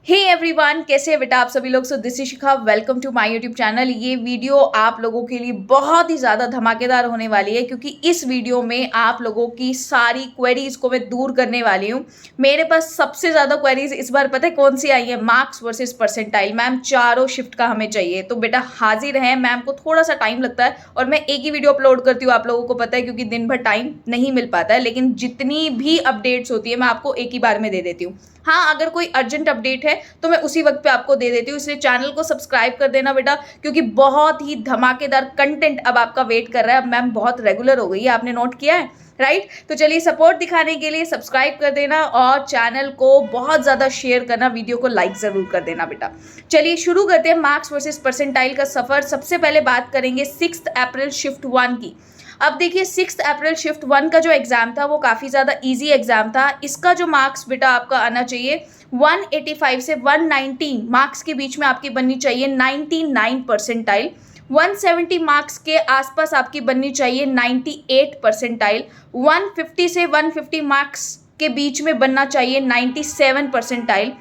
Hey everyone, कैसे हैं बेटा आप सभी लोग। So this is Shikha, welcome to my YouTube channel. ये वीडियो आप लोगों के लिए बहुत ही ज़्यादा धमाकेदार होने वाली है क्योंकि इस वीडियो में आप लोगों की सारी क्वेरीज को मैं दूर करने वाली हूँ। मेरे पास सबसे ज़्यादा क्वेरीज इस बार पता है कौन सी आई है? Marks versus percentile. मैम चारों शिफ्ट का हमें चाहिए, तो बेटा हाजिर हैं। मैम को थोड़ा सा टाइम लगता है और मैं एक ही वीडियो अपलोड करती हूँ, आप लोगों को पता है, क्योंकि दिन भर टाइम नहीं मिल पाता है। लेकिन जितनी भी अपडेट्स होती है मैं आपको एक ही बार में दे देती हूँ। हाँ, अगर कोई अर्जेंट अपडेट है तो मैं उसी वक्त पे आपको दे देती हूँ, इसलिए चैनल को सब्सक्राइब कर देना बेटा, क्योंकि बहुत ही धमाकेदार कंटेंट अब आपका वेट कर रहा है। अब मैम बहुत रेगुलर हो गई है, आपने नोट किया है, राइट? तो चलिए, सपोर्ट दिखाने के लिए सब्सक्राइब कर देना और चैनल को बहुत ज़्यादा शेयर करना, वीडियो को लाइक ज़रूर कर देना बेटा। चलिए शुरू करते हैं मार्क्स वर्सेस परसेंटाइल का सफ़र। सबसे पहले बात करेंगे 6 अप्रैल शिफ्ट 1 की। अब देखिए 6 अप्रैल शिफ्ट 1 का जो एग्ज़ाम था वो काफ़ी ज़्यादा इजी एग्ज़ाम था। इसका जो मार्क्स बेटा आपका आना चाहिए 185 से 190 मार्क्स के बीच में आपकी बननी चाहिए 99 परसेंटाइल। 170 मार्क्स के आसपास आपकी बननी चाहिए 98 परसेंटाइल। 150 से 150 मार्क्स के बीच में बनना चाहिए 97 परसेंटाइल।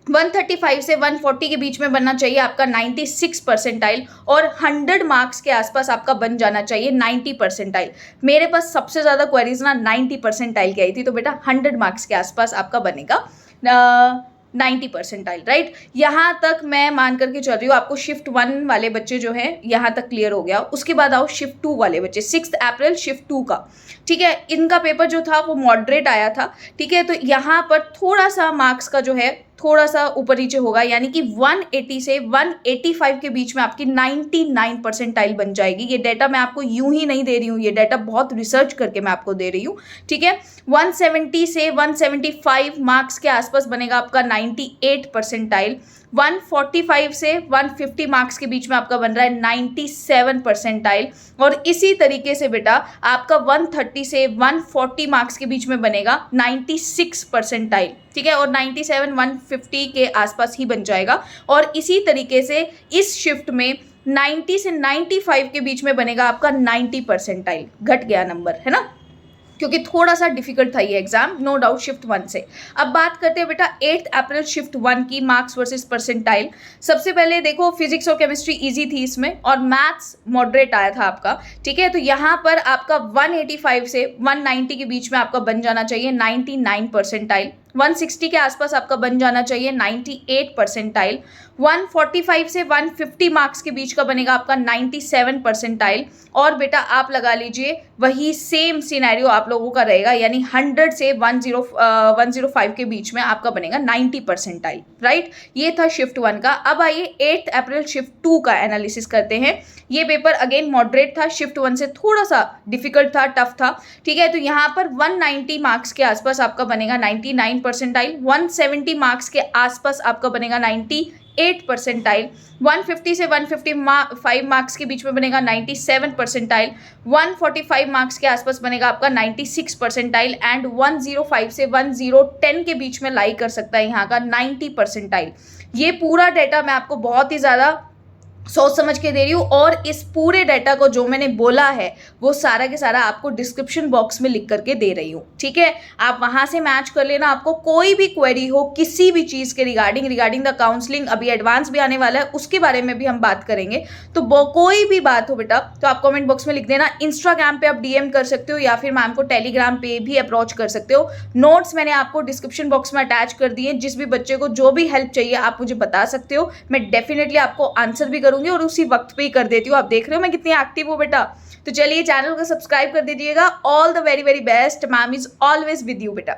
135 से 140 के बीच में बनना चाहिए आपका 96 परसेंटाइल और 100 मार्क्स के आसपास आपका बन जाना चाहिए 90 परसेंटाइल। मेरे पास सबसे ज़्यादा क्वेरीज ना 90 परसेंटाइल की आई थी, तो बेटा 100 मार्क्स के आसपास आपका बनेगा 90 परसेंटाइल, राइट? यहाँ तक मैं मान करके चल रही हूँ। आपको शिफ्ट 1 वाले बच्चे जो हैं यहाँ तक क्लियर हो गया। उसके बाद आओ शिफ्ट 2 वाले बच्चे, 6 अप्रैल शिफ्ट 2 का, ठीक है। इनका पेपर जो था वो मॉडरेट आया था, ठीक है। तो यहाँ पर थोड़ा सा मार्क्स का जो है थोड़ा सा ऊपर नीचे होगा, यानी कि 180 से 185 के बीच में आपकी 99 परसेंटाइल बन जाएगी। ये डाटा मैं आपको यूं ही नहीं दे रही हूँ, ये डाटा बहुत रिसर्च करके मैं आपको दे रही हूँ, ठीक है। 170 से 175 मार्क्स के आसपास बनेगा आपका 98 परसेंटाइल। 145 से 150 मार्क्स के बीच में आपका बन रहा है 97 परसेंटाइल। और इसी तरीके से बेटा आपका 130 से 140 मार्क्स के बीच में बनेगा 96 परसेंटाइल, ठीक है। और 97 150 के आसपास ही बन जाएगा। और इसी तरीके से इस शिफ्ट में 90 से 95 के बीच में बनेगा आपका 90 परसेंटाइल। घट गया नंबर, है ना, क्योंकि थोड़ा सा डिफिकल्ट था ये एग्जाम, नो डाउट, शिफ्ट 1 से। अब बात करते हैं बेटा 8 अप्रैल शिफ्ट 1 की, मार्क्स वर्सेस परसेंटाइल। सबसे पहले देखो फिजिक्स और केमिस्ट्री इजी थी इसमें और मैथ्स मॉडरेट आया था आपका, ठीक है। तो यहाँ पर आपका 185 से 190 के बीच में आपका बन जाना चाहिए 99 परसेंटाइल। 160 के आसपास आपका बन जाना चाहिए 98 परसेंटाइल। 145 से 150 मार्क्स के बीच का बनेगा आपका 97 परसेंटाइल। और बेटा आप लगा लीजिए वही सेम सिनेरियो आप लोगों का रहेगा, यानी 100 से 105 के बीच में आपका बनेगा 90 परसेंटाइल, राइट? ये था शिफ्ट 1 का। अब आइए 8 अप्रैल शिफ्ट 2 का एनालिसिस करते हैं। ये पेपर अगेन मॉडरेट था, शिफ्ट 1 से थोड़ा सा डिफिकल्ट था, टफ था, ठीक है। तो यहाँ पर 190 मार्क्स के आसपास आपका बनेगा 99 परसेंटाइल। 170 मार्क्स के आसपास आपका बनेगा 98 परसेंटाइल। 150 से 155 मार्क्स के बीच में बनेगा 97 परसेंटाइल। 145 मार्क्स के आसपास बनेगा आपका 96 परसेंटाइल। एंड 105 से 1010 के बीच में लाई कर सकता है यहाँ का 90 परसेंटाइल। ये पूरा डेटा मैं आपको बहुत ही ज़्यादा सोच समझ के दे रही हूँ और इस पूरे डाटा को जो मैंने बोला है वो सारा के सारा आपको डिस्क्रिप्शन बॉक्स में लिख करके दे रही हूँ, ठीक है। आप वहाँ से मैच कर लेना। आपको कोई भी क्वेरी हो किसी भी चीज़ के रिगार्डिंग द काउंसलिंग, अभी एडवांस भी आने वाला है, उसके बारे में भी हम बात करेंगे। तो कोई भी बात हो बेटा तो आप कॉमेंट बॉक्स में लिख देना। इंस्टाग्राम पे आप DM कर सकते हो या फिर मैम को टेलीग्राम पे भी अप्रोच कर सकते हो। नोट्स मैंने आपको डिस्क्रिप्शन बॉक्स में अटैच कर दिए। जिस भी बच्चे को जो भी हेल्प चाहिए आप मुझे बता सकते हो, मैं डेफिनेटली आपको आंसर भी करूंगी और उसी वक्त पे ही कर देती हूँ। आप देख रहे हो मैं कितनी एक्टिव हूँ बेटा। तो चलिए चैनल को सब्सक्राइब कर दीजिएगा। All the very very best. Ma'am is always with you बेटा।